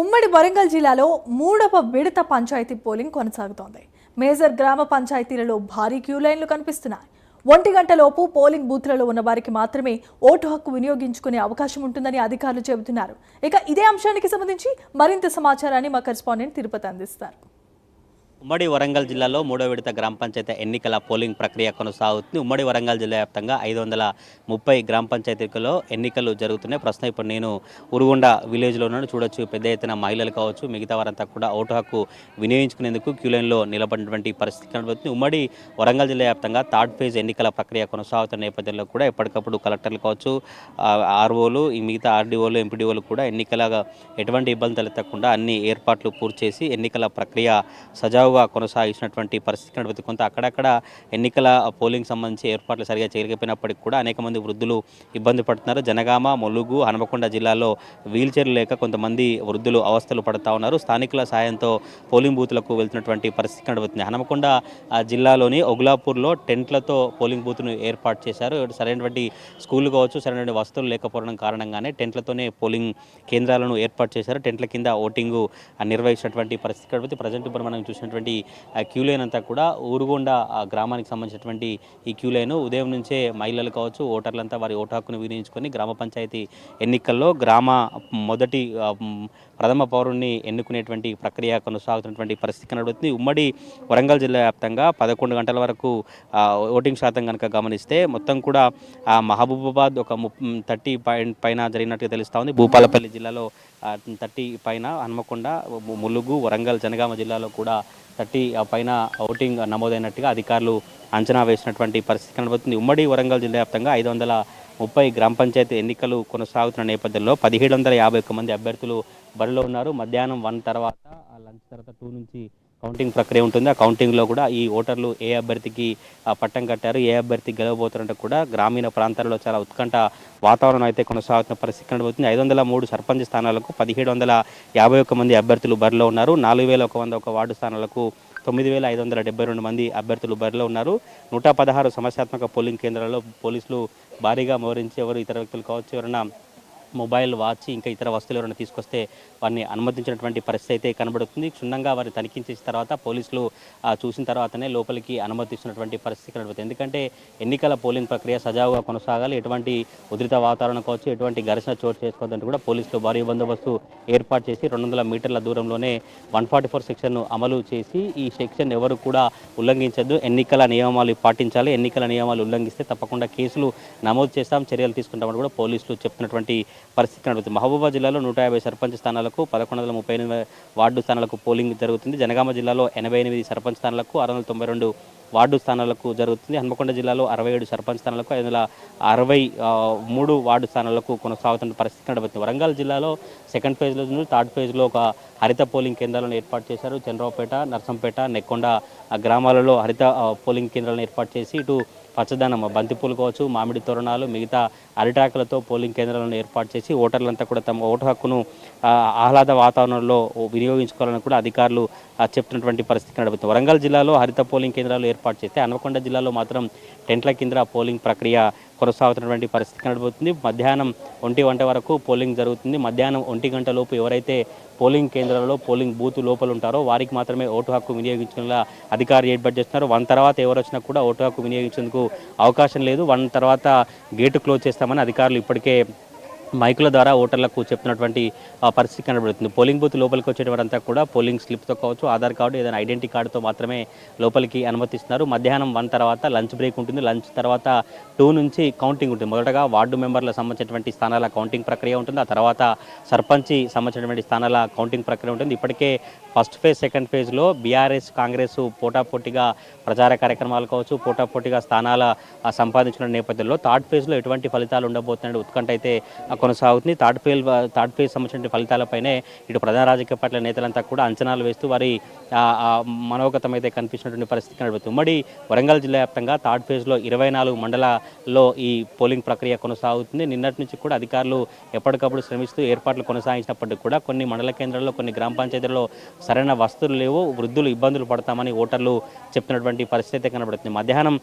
ఉమ్మడి వరంగల్ జిల్లాలో మూడవ విడత పంచాయతీ పోలింగ్ కొనసాగుతోంది. మేజర్ గ్రామ పంచాయతీలలో భారీ క్యూ లైన్లు కనిపిస్తున్నాయి. 1 గంటలోపు పోలింగ్ బూత్లలో ఉన్న వారికి మాత్రమే ఓటు హక్కు వినియోగించుకునే అవకాశం ఉంటుందని అధికారులు చెబుతున్నారు. ఇక ఇదే అంశానికి సంబంధించి మరింత సమాచారాన్ని మా కరెస్పాండెంట్ తిరుపతి అందిస్తారు. ఉమ్మడి వరంగల్ జిల్లాలో మూడో విడత గ్రామ పంచాయతీ ఎన్నికల పోలింగ్ ప్రక్రియ కొనసాగుతుంది. ఉమ్మడి వరంగల్ జిల్లా వ్యాప్తంగా 530 గ్రామ పంచాయతీలలో ఎన్నికలు జరుగుతున్నాయి. ప్రస్తుతం ఇప్పుడు నేను ఉరుగొండ విలేజ్లో ఉన్నాను. చూడొచ్చు, పెద్ద ఎత్తున మహిళలు కావచ్చు, మిగతా వారంతా కూడా ఓటు హక్కు వినియోగించుకునేందుకు క్యూ లైన్లో నిలబడినటువంటి పరిస్థితి కనబడుతుంది. ఉమ్మడి వరంగల్ జిల్లా వ్యాప్తంగా థర్డ్ ఫేజ్ ఎన్నికల ప్రక్రియ కొనసాగుతున్న నేపథ్యంలో కూడా ఎప్పటికప్పుడు కలెక్టర్లు కావచ్చు, ఆర్ఓలు, ఈ మిగతా ఆర్డీఓలు, ఎంపీడీఓలు కూడా ఎన్నికల ఎటువంటి ఇబ్బంది తలెత్తకుండా అన్ని ఏర్పాట్లు పూర్తి చేసి ఎన్నికల ప్రక్రియ సజావుగా కొనసాగించినటువంటి పరిస్థితి కనబడుతుంది. కొంత అక్కడక్కడ ఎన్నికల పోలింగ్ సంబంధించి ఏర్పాట్లు సరిగా చేయకపోయినప్పటికీ కూడా అనేక మంది వృద్ధులు ఇబ్బంది పడుతున్నారు. జనగామ, ములుగు, హనుమకొండ జిల్లాలో వీల్ చైర్లు లేక కొంతమంది వృద్ధులు అవస్థలు పడుతూ ఉన్నారు. స్థానికుల సాయంతో పోలింగ్ బూత్లకు వెళ్తున్నటువంటి పరిస్థితి కనబడుతుంది. హనుమకొండ జిల్లాలోని ఒగులాపూర్లో టెంట్లతో పోలింగ్ బూత్ను ఏర్పాటు చేశారు. సరైనటువంటి స్కూళ్ళు కావచ్చు, సరైనటువంటి వసతులు లేకపోవడం కారణంగానే టెంట్లతోనే పోలింగ్ కేంద్రాలను ఏర్పాటు చేశారు. టెంట్ల కింద ఓటింగ్ నిర్వహించినటువంటి పరిస్థితి కనబడుతుంది. ప్రజెంట్ ఇప్పుడు మనం చూసినటువంటి క్యూ లైన్ అంతా కూడా ఊరుగొండ గ్రామానికి సంబంధించినటువంటి ఈ క్యూ లైన్ ఉదయం నుంచే మహిళలు కావచ్చు, ఓటర్లంతా వారి ఓటు హక్కును వినియోగించుకొని గ్రామ పంచాయతీ ఎన్నికల్లో మొదటి ప్రథమ పౌరుణ్ణి ఎన్నుకునేటువంటి ప్రక్రియ కొనసాగుతున్నటువంటి పరిస్థితి కనబడుతుంది. ఉమ్మడి వరంగల్ జిల్లా వ్యాప్తంగా 11 గంటల వరకు ఓటింగ్ శాతం కనుక గమనిస్తే మొత్తం కూడా మహబూబాబాద్ ఒక 30 పైన జరిగినట్టుగా తెలుస్తూ ఉంది. భూపాలపల్లి జిల్లాలో 30 పైన, హన్మకొండ, ములుగు, వరంగల్, జనగామ జిల్లాలో కూడా 30 పైన ఓటింగ్ నమోదైనట్టుగా అధికారులు అంచనా వేసినటువంటి పరిస్థితి కనబడుతుంది. ఉమ్మడి వరంగల్ జిల్లా వ్యాప్తంగా 530 గ్రామ పంచాయతీ ఎన్నికలు కొనసాగుతున్న నేపథ్యంలో 1751 మంది అభ్యర్థులు బరిలో ఉన్నారు. మధ్యాహ్నం 1 తర్వాత, లంచ్ తర్వాత 2 నుంచి కౌంటింగ్ ప్రక్రియ ఉంటుంది. ఆ కౌంటింగ్లో కూడా ఈ ఓటర్లు ఏ అభ్యర్థికి పట్టం కట్టారు, ఏ అభ్యర్థి గెలవబోతారంటే కూడా గ్రామీణ ప్రాంతాల్లో చాలా ఉత్కంఠ వాతావరణం అయితే కొనసాగుతున్న పరిస్థితి కనబడుతుంది. 503 సర్పంచ్ స్థానాలకు 1751 మంది అభ్యర్థులు బరిలో ఉన్నారు. 4101 వార్డు స్థానాలకు 9572 మంది అభ్యర్థులు బరిలో ఉన్నారు. 116 సమస్యాత్మక పోలింగ్ కేంద్రాల్లో పోలీసులు భారీగా మోహరించి ఎవరు ఇతర వ్యక్తులు కావచ్చు, ఎవరైనా మొబైల్, వాచ్, ఇంకా ఇతర వస్తువులు ఎవరైనా తీసుకొస్తే వారిని అనుమతించినటువంటి పరిస్థితి అయితే కనబడుతుంది. క్షుణ్ణంగా వారిని తనిఖీ చేసిన తర్వాత పోలీసులు చూసిన తర్వాతనే లోపలికి అనుమతిస్తున్నటువంటి పరిస్థితి కనబడుతుంది. ఎందుకంటే ఎన్నికల పోలింగ్ ప్రక్రియ సజావుగా కొనసాగాలి, ఎటువంటి ఉధృత వాతావరణం కావచ్చు, ఎటువంటి ఘర్షణ చోటు చేసుకోవద్దంటూ కూడా పోలీసులు భారీ బందోబస్తు ఏర్పాటు చేసి 200 మీటర్ల దూరంలోనే 144 సెక్షన్ను అమలు చేసి ఈ సెక్షన్ ఎవరు కూడా ఉల్లంఘించద్దు, ఎన్నికల నియమాలు పాటించాలి, ఎన్నికల నియమాలు ఉల్లంఘిస్తే తప్పకుండా కేసులు నమోదు చేస్తాం, చర్యలు తీసుకుంటామని కూడా పోలీసులు చెప్తున్నటువంటి పరిస్థితి కనబడుతుంది. మహబూబాబాద్ జిల్లాలో 150 సర్పంచ్ స్థానాలకు, 1138 వార్డు స్థానాలకు పోలింగ్ జరుగుతుంది. జనగామ జిల్లాలో 88 సర్పంచ్ స్థానాలకు, 692 వార్డు స్థానాలకు జరుగుతుంది. హన్మకొండ జిల్లాలో 67 సర్పంచ్ స్థానాలకు, 563 వార్డు స్థానాలకు కొనసాగుతున్న పరిస్థితి కనబడుతుంది. వరంగల్ జిల్లాలో సెకండ్ ఫేజ్లో, థర్డ్ ఫేజ్లో ఒక హరిత పోలింగ్ కేంద్రాలను ఏర్పాటు చేశారు. చంద్రరావుపేట, నర్సంపేట, నెక్కొండ గ్రామాలలో హరిత పోలింగ్ కేంద్రాలను ఏర్పాటు చేసి ఇటు పచ్చదనం, బంతిపూలు కావచ్చు, మామిడి తోరణాలు, మిగతా అరిటాకులతో పోలింగ్ కేంద్రాలను ఏర్పాటు చేసి ఓటర్లంతా కూడా తమ ఓటు హక్కును ఆహ్లాద వాతావరణంలో వినియోగించుకోవాలని కూడా అధికారులు చెప్తున్నటువంటి పరిస్థితి కనబడుతుంది. వరంగల్ జిల్లాలో హరిత పోలింగ్ కేంద్రాలు ఏర్పాటు చేస్తే హన్మకొండ జిల్లాలో మాత్రం టెంట్ల కింద పోలింగ్ ప్రక్రియ కొనసాగుతున్నటువంటి పరిస్థితి కనబడుతుంది. మధ్యాహ్నం 1 గంట వరకు పోలింగ్ జరుగుతుంది. మధ్యాహ్నం 1 గంట లోపు ఎవరైతే పోలింగ్ కేంద్రాలలో, పోలింగ్ బూత్ లోపల ఉంటారో వారికి మాత్రమే ఓటు హక్కు వినియోగించేలా అధికారులు ఏర్పాటు చేస్తున్నారు. 1 తర్వాత ఎవరు వచ్చినా కూడా ఓటు హక్కు వినియోగించేందుకు అవకాశం లేదు. 1 తర్వాత గేటు క్లోజ్ చేస్తామని అధికారులు ఇప్పటికే మైకుల ద్వారా ఓటర్లకు చెప్తున్నటువంటి పరిస్థితి కనబడుతుంది. పోలింగ్ బూత్ లోపలికి వచ్చేటంతా కూడా పోలింగ్ స్లిప్తో కావచ్చు, ఆధార్ కార్డు, ఏదైనా ఐడెంటిటీ కార్డుతో మాత్రమే లోపలికి అనుమతిస్తున్నారు. మధ్యాహ్నం 1 తర్వాత లంచ్ బ్రేక్ ఉంటుంది. లంచ్ తర్వాత 2 నుంచి కౌంటింగ్ ఉంటుంది. మొదటగా వార్డు మెంబర్లకు సంబంధించినటువంటి స్థానాల కౌంటింగ్ ప్రక్రియ ఉంటుంది. ఆ తర్వాత సర్పంచ్ సంబంధించినటువంటి స్థానాల కౌంటింగ్ ప్రక్రియ ఉంటుంది. ఇప్పటికే ఫస్ట్ ఫేజ్, సెకండ్ ఫేజ్లో బీఆర్ఎస్, కాంగ్రెస్ పోటాపోటీగా ప్రచార కార్యక్రమాలు కావచ్చు, పోటాపోటీగా స్థానాల సంపాదించిన నేపథ్యంలో థర్డ్ ఫేజ్లో ఎటువంటి ఫలితాలు ఉండబోతున్నాయి ఉత్కంఠ అయితే కొనసాగుతుంది. థర్డ్ ఫేజ్ సంబంధించిన ఫలితాలపైనే ఇటు ప్రధాన రాజకీయ పార్టీల నేతలంతా కూడా అంచనాలు వేస్తూ వారి మనోగతం అయితే కనిపించినటువంటి పరిస్థితి కనబడుతుంది. ఉమ్మడి వరంగల్ జిల్లా వ్యాప్తంగా థర్డ్ ఫేజ్లో 24 మండలాల్లో ఈ పోలింగ్ ప్రక్రియ కొనసాగుతుంది. నిన్నటి నుంచి కూడా అధికారులు ఎప్పటికప్పుడు శ్రమిస్తూ ఏర్పాట్లు కొనసాగించినప్పటికీ కూడా కొన్ని మండల కేంద్రాల్లో, కొన్ని గ్రామ పంచాయతీల్లో సరైన వస్తువులు లేవు, వృద్ధులు ఇబ్బందులు పడతామని ఓటర్లు చెప్తున్నటువంటి పరిస్థితి కనబడుతుంది. మధ్యాహ్నం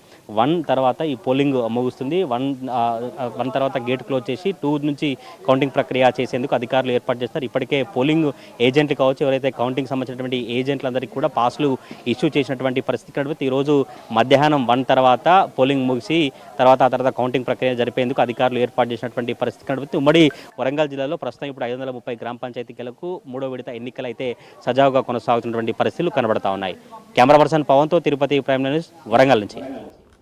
1 తర్వాత ఈ పోలింగ్ ముగుస్తుంది. 1 తర్వాత గేట్ క్లోజ్ చేసి 2 నుంచి ముగిసి కౌంటింగ్ ప్రక్రియ చేసేందుకు అధికారులు ఏర్పాటు చేస్తారు. ఇప్పటికే పోలింగ్ ఏజెంట్లు కావచ్చు, ఎవరైతే కౌంటింగ్ సంబంధించినటువంటి ఏజెంట్లందరికీ కూడా పాస్లు ఇష్యూ చేసినటువంటి పరిస్థితి కనిపిస్తుంది. ఈరోజు మధ్యాహ్నం 1 తర్వాత పోలింగ్ ముగిసి ఆ తర్వాత కౌంటింగ్ ప్రక్రియ జరిపేందుకు అధికారులు ఏర్పాటు చేసినటువంటి పరిస్థితి కనిపిస్తుంది. ఉమ్మడి వరంగల్ జిల్లాలో ప్రస్తుతం ఇప్పుడు 530 గ్రామ పంచాయతీలకు 3వ విడత ఎన్నికలు అయితే సజావుగా కొనసాగుతున్నటువంటి పరిస్థితులు కనబడతా ఉన్నాయి. కెమెరా పర్సన్ పవన్తో తిరుపతి ప్రైమ్ న్యూస్ వరంగల్ నుంచి.